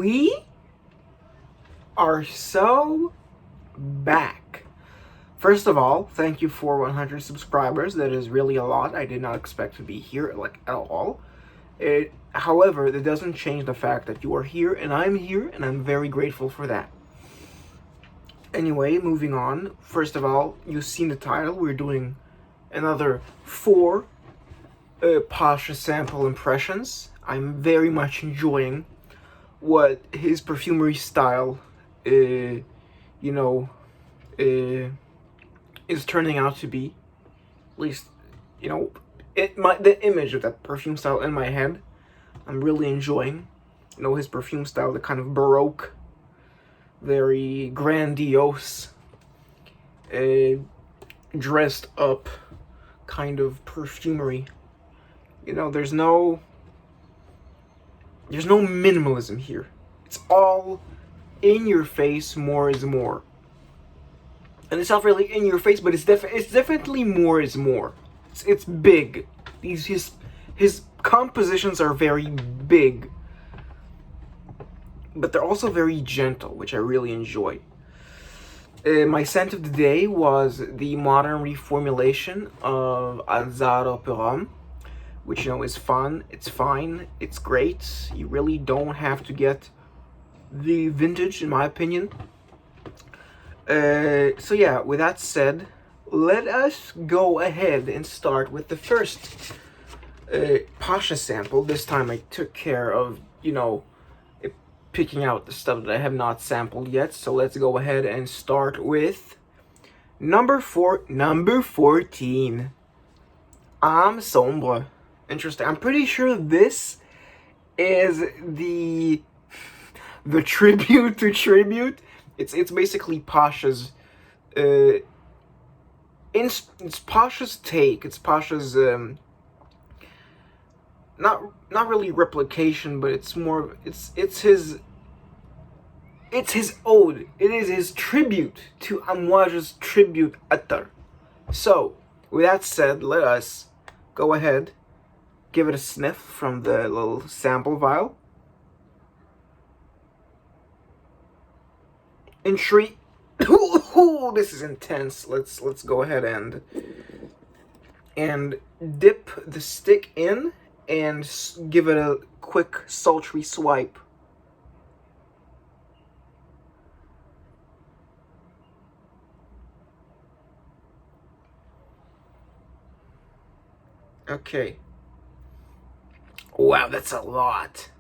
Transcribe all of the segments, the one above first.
we are so back. First of all, thank you for 100 subscribers. That is really a lot. I did not expect to be here, like, at all. However, that doesn't change the fact that you are here, and I'm here, and I'm very grateful for that. Anyway, moving on. First of all, you've seen the title. We're doing another 4 Pasha sample impressions. I'm very much enjoying what his perfumery style, is turning out to be. At least, the image of that perfume style in my head, I'm really enjoying. His perfume style, the kind of Baroque, very grandiose, dressed up kind of perfumery. There's no minimalism here. It's all in your face, more is more. And it's not really in your face, but it's definitely more is more. It's big. His compositions are very big, but they're also very gentle, which I really enjoy. My scent of the day was the modern reformulation of Alzado Perom, which is fun, it's fine, it's great. You really don't have to get the vintage, in my opinion. So yeah, with that said, let us go ahead and start with the first Pasha sample. This time I took care of, picking out the stuff that I have not sampled yet. So let's go ahead and start with number 14. Ame Sombre. Interesting. I'm pretty sure this is the tribute to tribute. It's basically Pasha's it's Pasha's take. It's Pasha's not really replication, but it's more it's his ode. It is his tribute to Amouage's tribute attar. So, with that said, let us go ahead, give it a sniff from the little sample vial. In 3, this is intense. Let's go ahead and dip the stick in and give it a quick sultry swipe. Okay. Wow, that's a lot.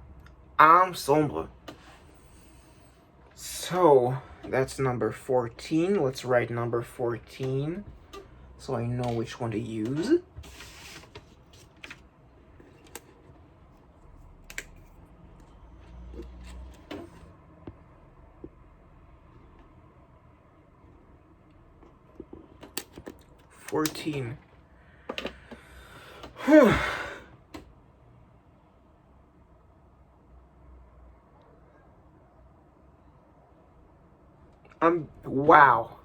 Ame Sombre. So, that's number 14. Let's write number 14 so I know which one to use. Whew. Wow.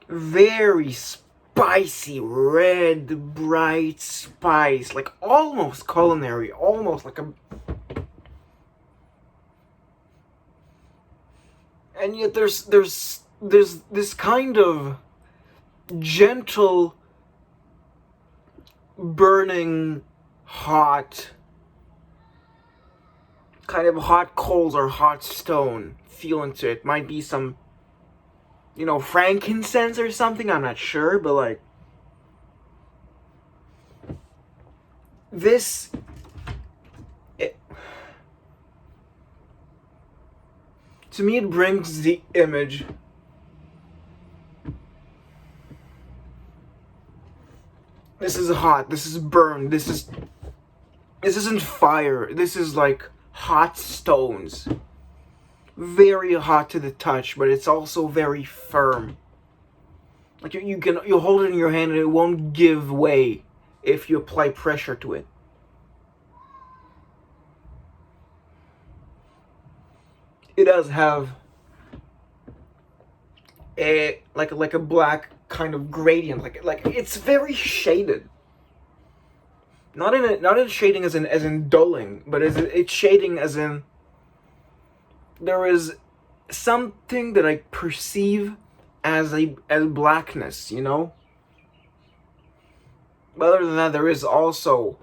Very spicy, red, bright spice, like almost culinary, almost like a... And yet there's this kind of gentle, burning, hot, kind of hot coals or hot stone feeling to it. Might be some, frankincense or something, I'm not sure, but like, this, to me it brings the image this is hot, this is burned, this isn't fire, this is like hot stones. Very hot to the touch, but it's also very firm. Like you hold it in your hand and it won't give way if you apply pressure to it. It does have a like a black kind of gradient, like it's very shaded. Not in shading as in dulling, but it's shading as in there is something that I perceive as blackness, you know? But other than that, there is also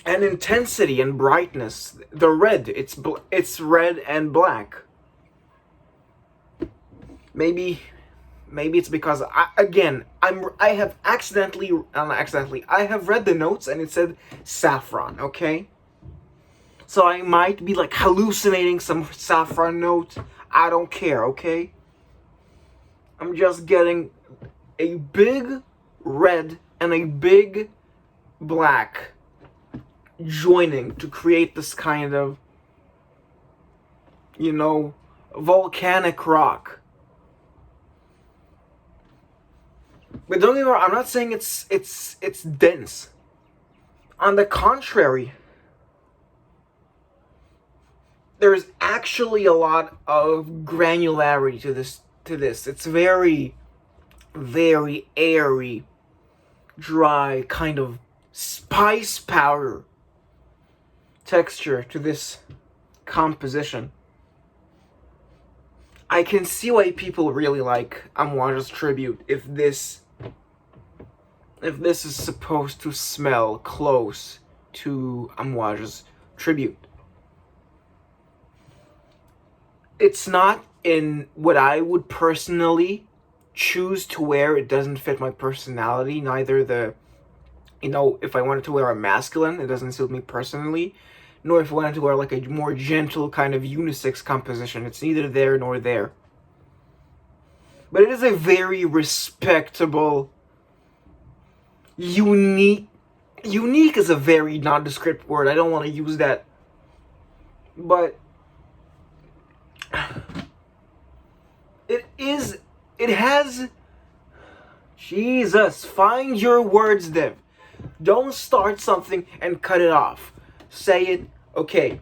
an intensity and brightness. The red, it's red and black. Maybe it's because I have I have read the notes and it said saffron, okay? So I might be like hallucinating some saffron note. I don't care, okay? I'm just getting a big red and a big black joining to create this kind of, you know, volcanic rock. But don't get me wrong, I'm not saying it's dense. On the contrary, there's actually a lot of granularity to this. It's very, very airy, dry, kind of spice powder texture to this composition. I can see why people really like Amouage's tribute if this is supposed to smell close to Amouage's tribute. It's not in what I would personally choose to wear. It doesn't fit my personality. Neither if I wanted to wear a masculine, it doesn't suit me personally. Nor if I wanted to wear like a more gentle kind of unisex composition. It's neither there nor there. But it is a very respectable, unique is a very nondescript word. I don't want to use that. But it has, Jesus, find your words, Dev. Don't start something and cut it off. Say it, okay.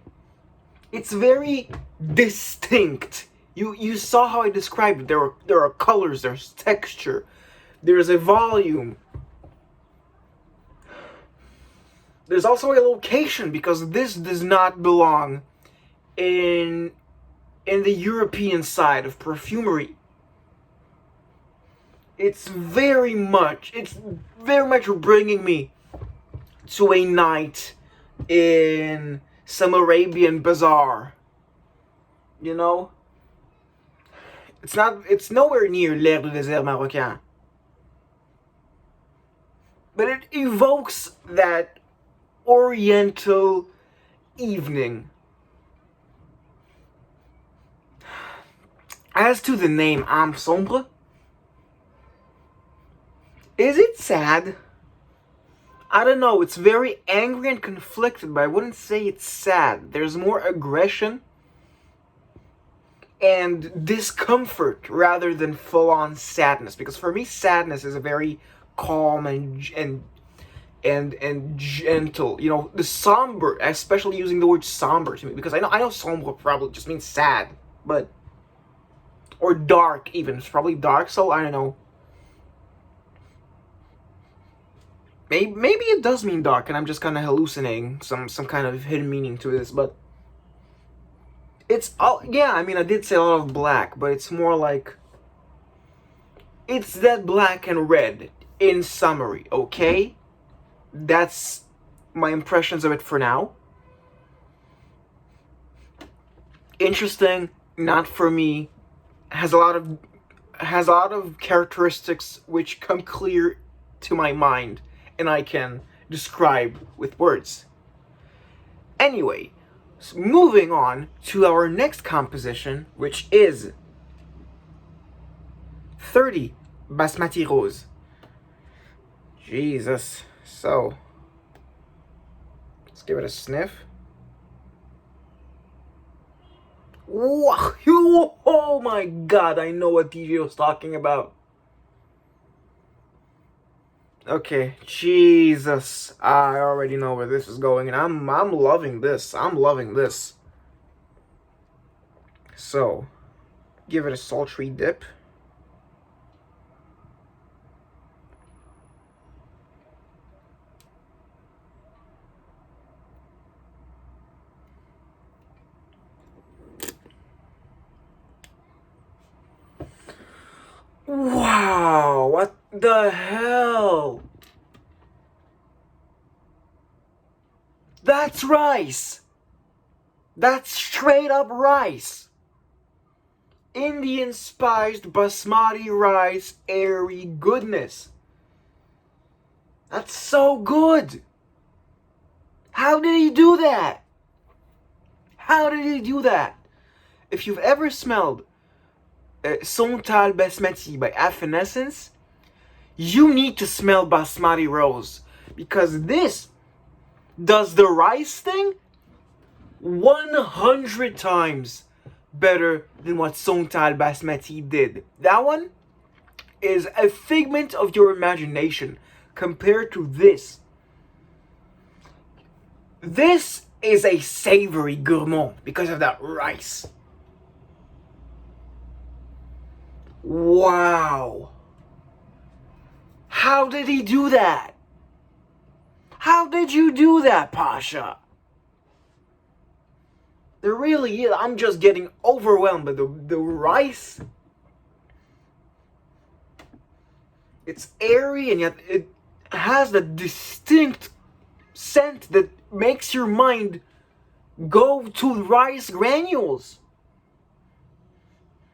It's very distinct. You saw how I described it. There are colors, there's texture, there's a volume. There's also a location, because this does not belong in the European side of perfumery. It's very much bringing me to a night in some Arabian bazaar. You know? It's nowhere near l'air du désert marocain. But it evokes that oriental evening. As to the name Ame Sombre, is it sad? I don't know, it's very angry and conflicted, but I wouldn't say it's sad. There's more aggression and discomfort rather than full-on sadness. Because for me, sadness is a very calm and gentle. You know, the somber, especially using the word somber to me, because I know sombre probably just means sad, but or dark even. It's probably dark, so I don't know. Maybe it does mean dark, and I'm just kind of hallucinating some kind of hidden meaning to this, but it's all, yeah, I mean, I did say a lot of black, but it's more like, it's that black and red in summary, okay? That's my impressions of it for now. Interesting, not for me. Has a lot of characteristics which come clear to my mind, and I can describe with words. Anyway, so moving on to our next composition, which is 30 Basmati Rose. Jesus. So, let's give it a sniff. Wow. Oh my god, I know what DJ was talking about. Okay, Jesus, I already know where this is going, and I'm loving this. I'm loving this. So, give it a sultry dip. Wow, what the hell? That's rice. That's straight up rice. Indian spiced basmati rice, airy goodness. That's so good. How did he do that? How did he do that? If you've ever smelled Sontal Basmati by Evanescence, you need to smell Basmati Rose, because this does the rice thing 100 times better than what Sontal Basmati did. That one is a figment of your imagination compared to this. This is a savory gourmand because of that rice. Wow. How did he do that? How did you do that, Pasha? There really is. I'm just getting overwhelmed by the rice. It's airy and yet it has the distinct scent that makes your mind go to rice granules.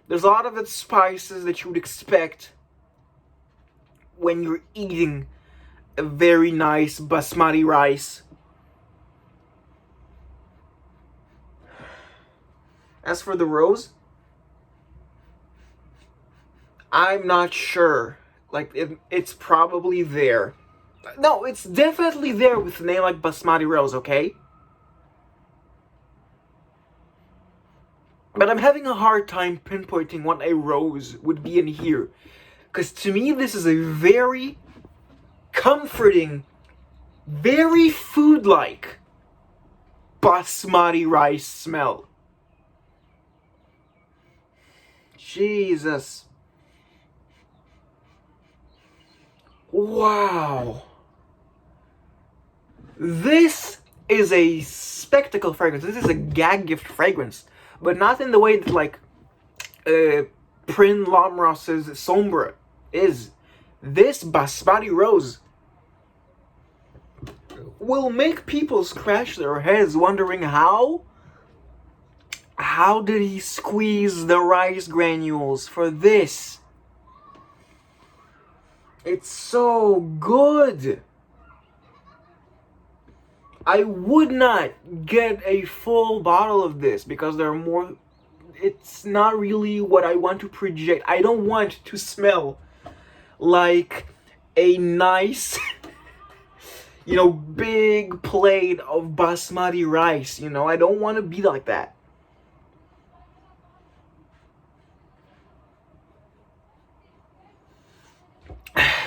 There's a lot of the spices that you would expect when you're eating a very nice basmati rice. As for the rose, I'm not sure. Like, it's probably there. No, it's definitely there with a name like Basmati Rose, okay? But I'm having a hard time pinpointing what a rose would be in here. Because to me, this is a very comforting, very food-like basmati rice smell. Jesus. Wow. This is a spectacle fragrance. This is a gag gift fragrance. But not in the way that, like, Prin Lamros's Sombre is. This Basmati Rose will make people scratch their heads wondering how did he squeeze the rice granules for this? It's so good. I would not get a full bottle of this because there are more. It's not really what I want to project. I don't want to smell like a nice, big plate of basmati rice. I don't want to be like that.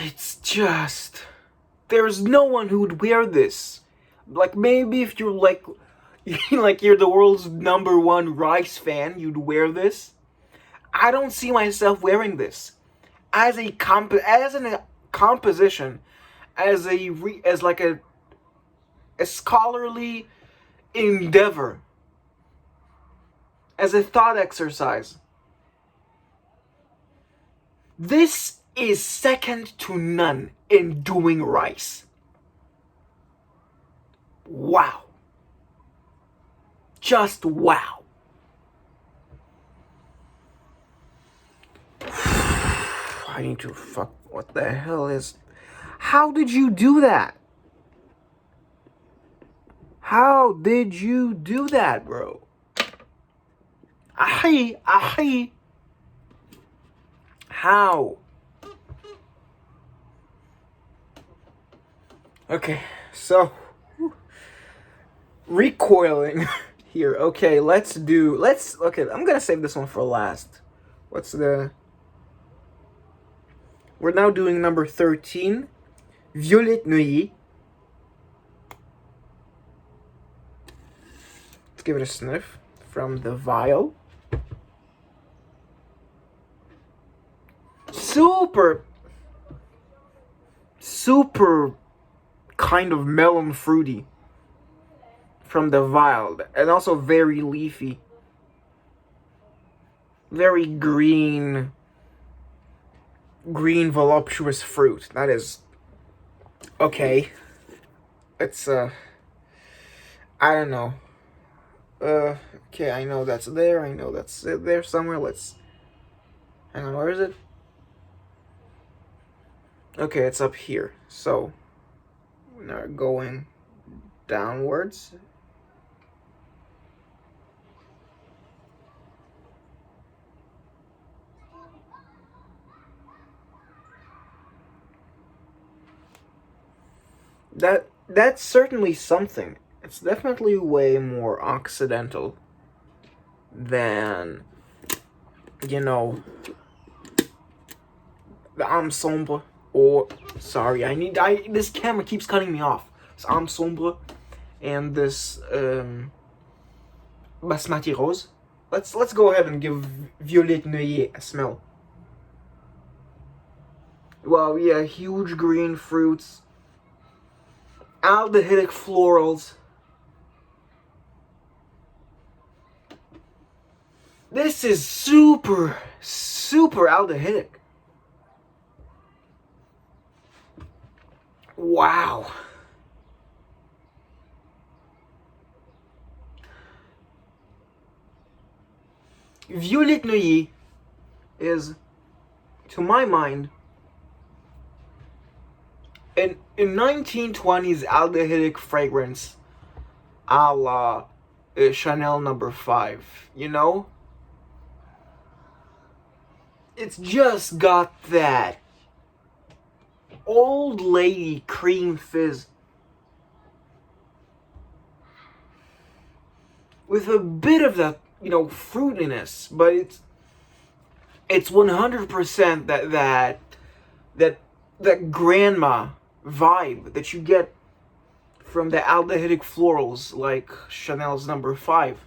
It's just, there's no one who would wear this. Like, maybe if you're like you're the world's #1 rice fan, you'd wear this. I don't see myself wearing this as a composition, as a scholarly endeavor, as a thought exercise. This is second to none in doing rice. Wow. Just wow. I need to what the hell is... How did you do that? How did you do that, bro? Ahi. How? Okay, so recoiling here. Okay, okay, I'm gonna save this one for last. We're now doing number 13, Violette Noyee. Let's give it a sniff from the vial. Super kind of melon fruity from the vial, and also very leafy, very green, green voluptuous fruit. That is okay. It's I don't know. Okay, I know that's there. I know that's there somewhere. Let's hang on. Where is it? Okay, it's up here. So now going downwards. That's certainly something. It's definitely way more occidental than, you know, the Ame Sombre, or sorry, this camera keeps cutting me off. It's Ame Sombre and this Basmati rose. Let's go ahead and give Violette Noyee a smell. Well, yeah, huge green fruits, aldehydic florals. This is super aldehydic. Wow. Violette Noyee is, to my mind, in 1920s aldehydic fragrance a la Chanel number 5, you know? It's just got that old lady cream fizz with a bit of that, you know, fruitiness, but it's 100% that grandma vibe that you get from the aldehydic florals like Chanel's number 5.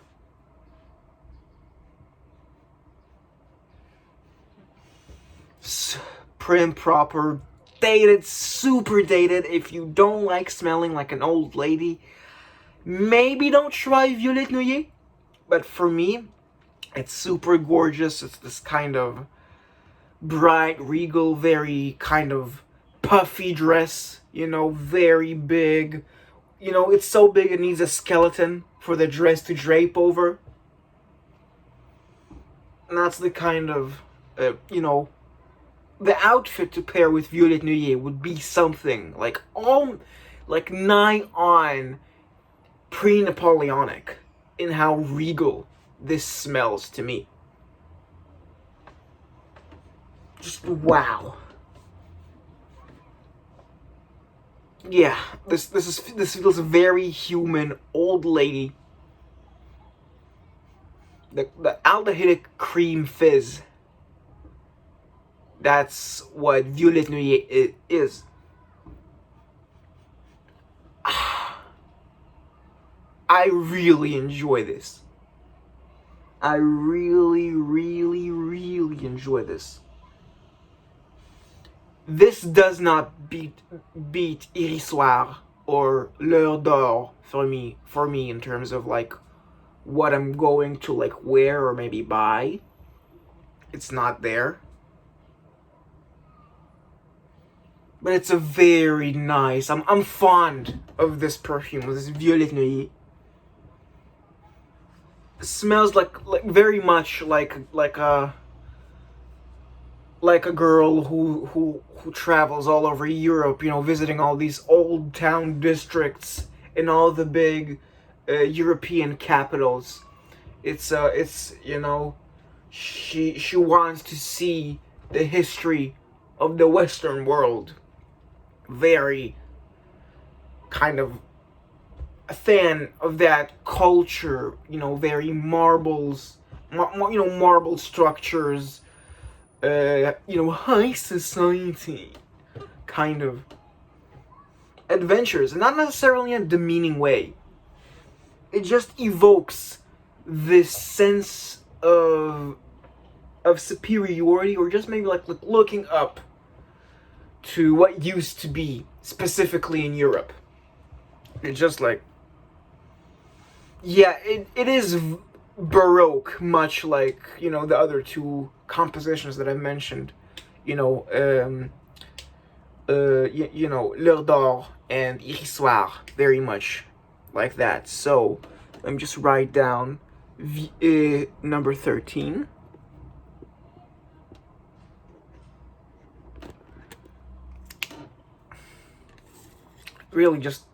Prim, proper, dated, super dated. If you don't like smelling like an old lady, maybe don't try Violette Noyee. But for me, it's super gorgeous. It's this kind of bright, regal, very kind of puffy dress, you know, very big. You know, it's so big it needs a skeleton for the dress to drape over. And that's the kind of, you know, the outfit to pair with Violette Noyee would be something like nigh on pre-Napoleonic in how regal this smells to me. Just wow. Yeah, this feels very human, old lady. The aldehydic cream fizz. That's what Violette Noyee is. I really enjoy this. I really enjoy this. This does not beat Iris Soir or L'Heure d'Or for me in terms of like what I'm going to like wear or maybe buy. It's not there. But it's a very nice. I'm fond of this perfume, this Violette Noyee. It smells like very much like a girl who travels all over Europe, you know, visiting all these old town districts in all the big European capitals. It's you know, she wants to see the history of the Western world. Very kind of a fan of that culture, you know, very marbles, you know, marble structures, you know, high society kind of adventures, and not necessarily in a demeaning way. It just evokes this sense of superiority, or just maybe like looking up to what used to be, specifically in Europe. It's just like, yeah, it is Baroque, much like, you know, the other two compositions that I mentioned you know, L'Heure d'Or and Irissoir, very much like that. So let me just write down number 13. Really just,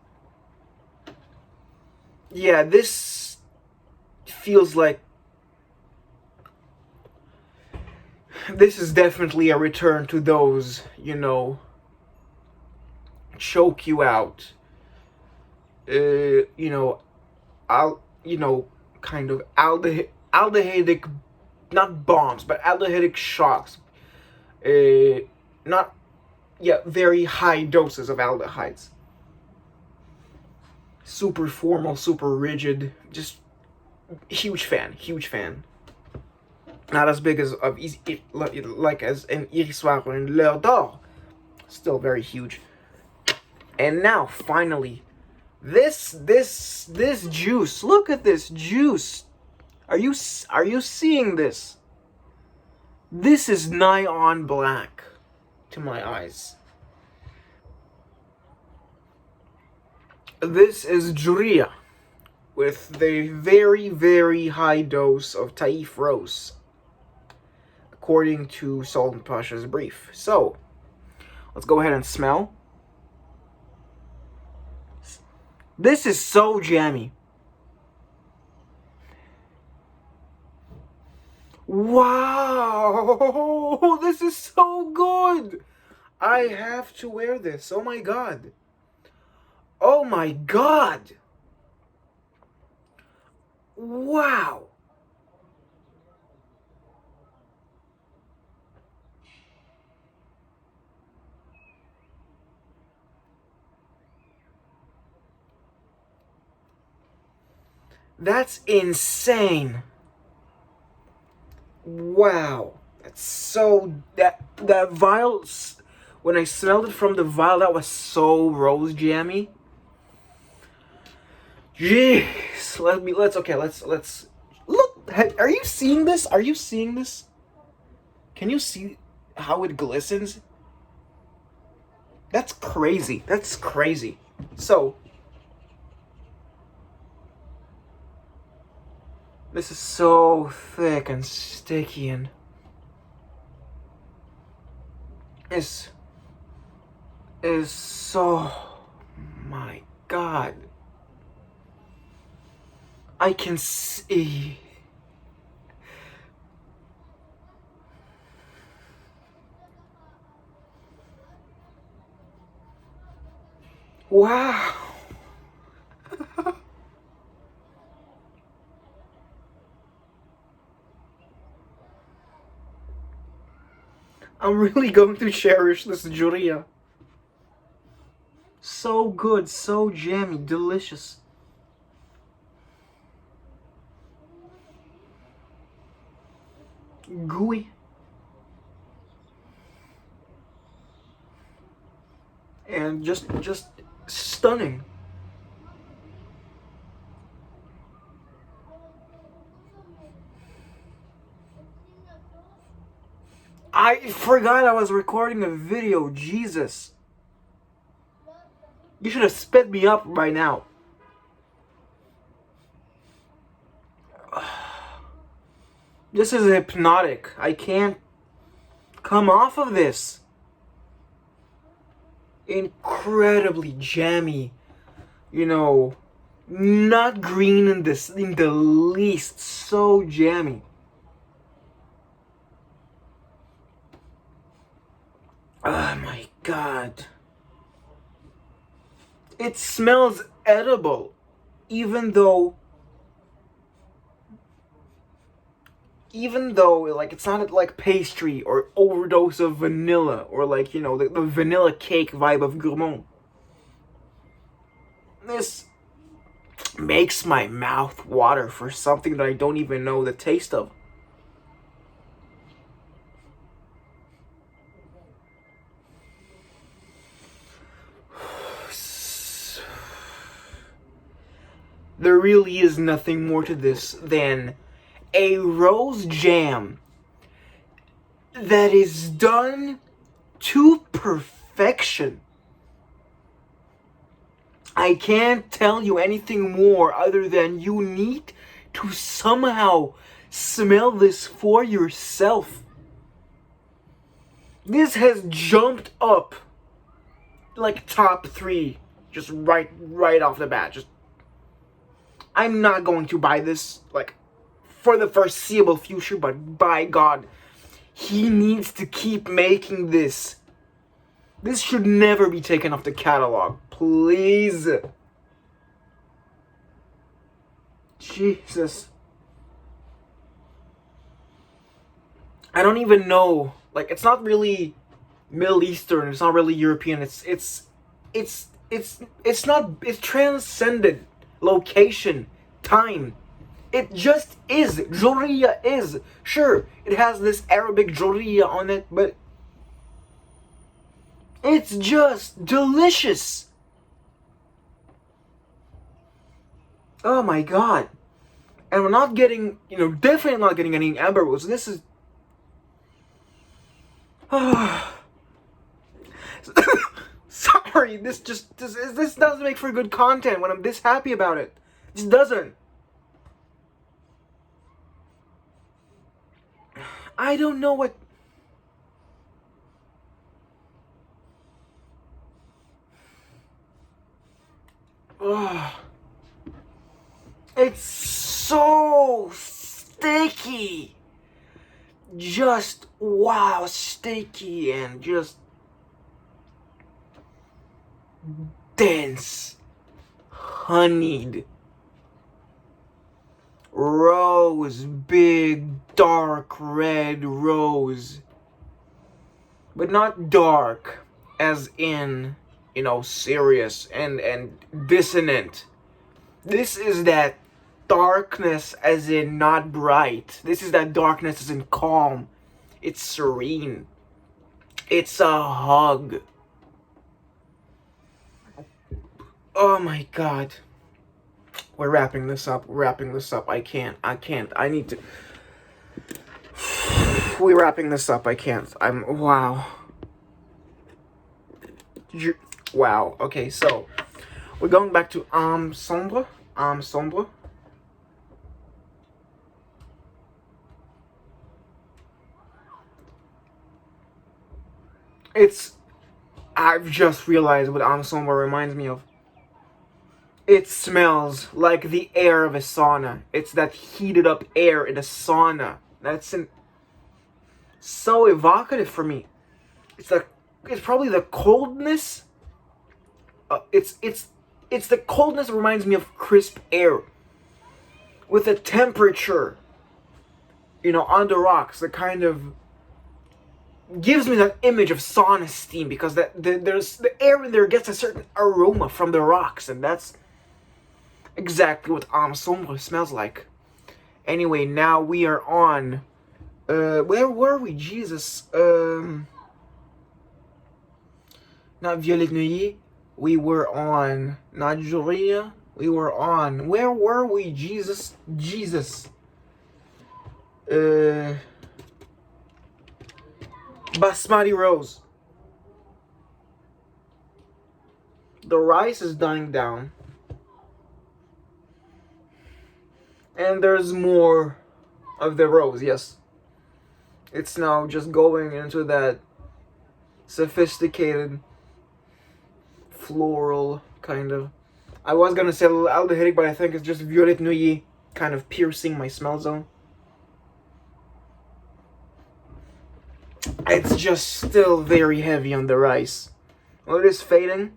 yeah, this feels like, this is definitely a return to those, choke you out, kind of aldehydic, not bombs, but aldehydic shocks. Not, yeah, very high doses of aldehydes. Super formal, super rigid, just huge fan. Not as big as like as an Irissoir or an L'Heure d'Or, still very huge. And now, finally, this juice. Look at this juice. Are you seeing this? This is nigh on black to my eyes. This is Juriah with the very, very high dose of Taif Rose, according to Sultan Pasha's brief. So, let's go ahead and smell. This is so jammy. Wow! This is so good! I have to wear this. Oh my god. Oh my god! Wow! That's insane. Wow. That's so, that vial, when I smelled it from the vial, that was so rose jammy. Jeez. Let's look. Are you seeing this? Are you seeing this? Can you see how it glistens? That's crazy. That's crazy. So, this is so thick and sticky, and is so, my god. I can see. Wow. I'm really going to cherish this Juriah. So good, so jammy, delicious. Gooey. And just stunning. I forgot I was recording a video, Jesus. You should have sped me up by now. This is hypnotic. I can't come off of this. Incredibly jammy. Not green in the least. So jammy. Oh my god. It smells edible, even though like it's not like pastry or overdose of vanilla or like the vanilla cake vibe of gourmand. This makes my mouth water for something that I don't even know the taste of. There really is nothing more to this than a rose jam that is done to perfection. I can't tell you anything more other than you need to somehow smell this for yourself. This has jumped up like top 3, just right off the bat. Just, I'm not going to buy this like for the foreseeable future, but by God, he needs to keep making this. This should never be taken off the catalog, please. Jesus. I don't even know. Like, it's not really Middle Eastern. It's not really European. It's not. It's transcended location, time. It just is. Juriah is. Sure, it has this Arabic Juriah on it, but it's just delicious. Oh my God. And we're not getting, definitely not getting any amber rose. This is... Sorry, this doesn't make for good content when I'm this happy about it. It just doesn't. I don't know what... Ugh. It's so sticky. Just wow, sticky and just dense, honeyed. Rose, big, dark red rose. But not dark as in, serious and dissonant. This is that darkness as in not bright. This is that darkness as in calm. It's serene. It's a hug. Oh my God. We're wrapping this up. I can't. I need to. We're wrapping this up. I can't. Wow. Wow. Okay, so we're going back to Ame Sombre. Ame Sombre. I've just realized what Ame Sombre reminds me of. It smells like the air of a sauna. It's that heated up air in a sauna. That's so evocative for me. It's probably the coldness. It's the coldness that reminds me of crisp air. With a temperature, on the rocks, that kind of gives me that image of sauna steam, because there's the air in there gets a certain aroma from the rocks, and that's exactly what Ame Sombre smells like. Anyway, now we are on where were we? Jesus. Not Violette Noyee. We were on not Juriah. We were on, where were we? Jesus. Basmati rose. The rice is dying down. And there's more of the rose, yes. It's now just going into that sophisticated floral kind of. I was gonna say aldehydic, but I think it's just Violette Noyee kind of piercing my smell zone. It's just still very heavy on the rice. Well, it is fading.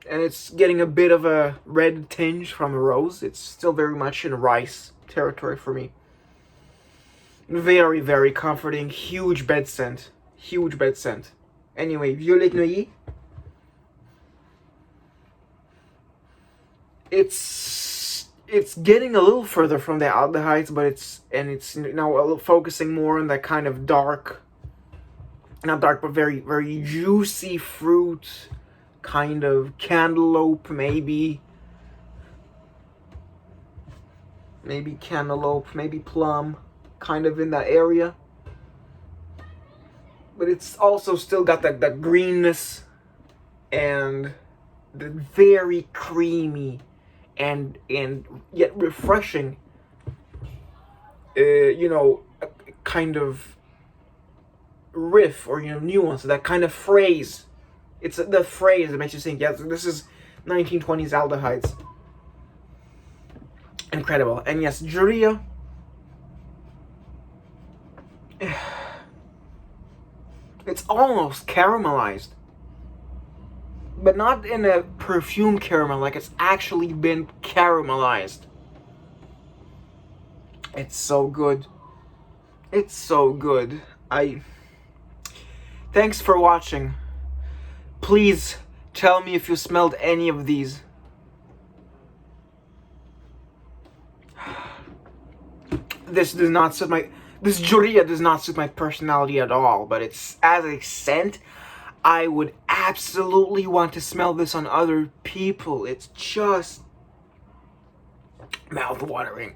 And it's getting a bit of a red tinge from a rose. It's still very much in rice territory for me. Very, very comforting. Huge bed scent. Anyway, Violette Noyee. It's getting a little further from the aldehydes, but it's now focusing more on that kind of dark, not dark, but very, very juicy fruit, kind of cantaloupe, maybe cantaloupe, maybe plum, kind of in that area. but it's also still got that greenness and the very creamy and yet refreshing, kind of riff or nuance, that kind of phrase. It's the phrase that makes you think, yes, this is 1920s aldehydes. Incredible. And yes, Juriah, it's almost caramelized, but not in a perfume caramel, like it's actually been caramelized. It's so good. It's so good. Thanks for watching. Please tell me if you smelled any of these. This Juriah does not suit my personality at all, but it's, as a scent, I would absolutely want to smell this on other people. It's just mouth-watering.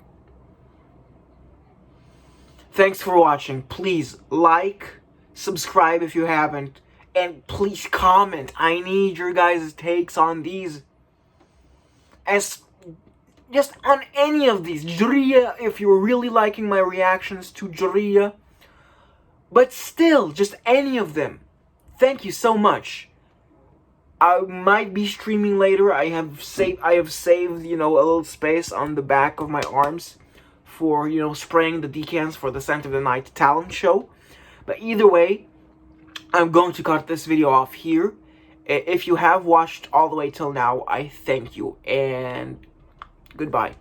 Thanks for watching. Please like, subscribe if you haven't, and please comment. I need your guys' takes on these. Just on any of these. Juriah, if you're really liking my reactions to Juriah. But still, just any of them. Thank you so much. I might be streaming later. I have saved, a little space on the back of my arms for, spraying the decants for the Scent of the Night talent show. But either way, I'm going to cut this video off here. If you have watched all the way till now, I thank you, and goodbye.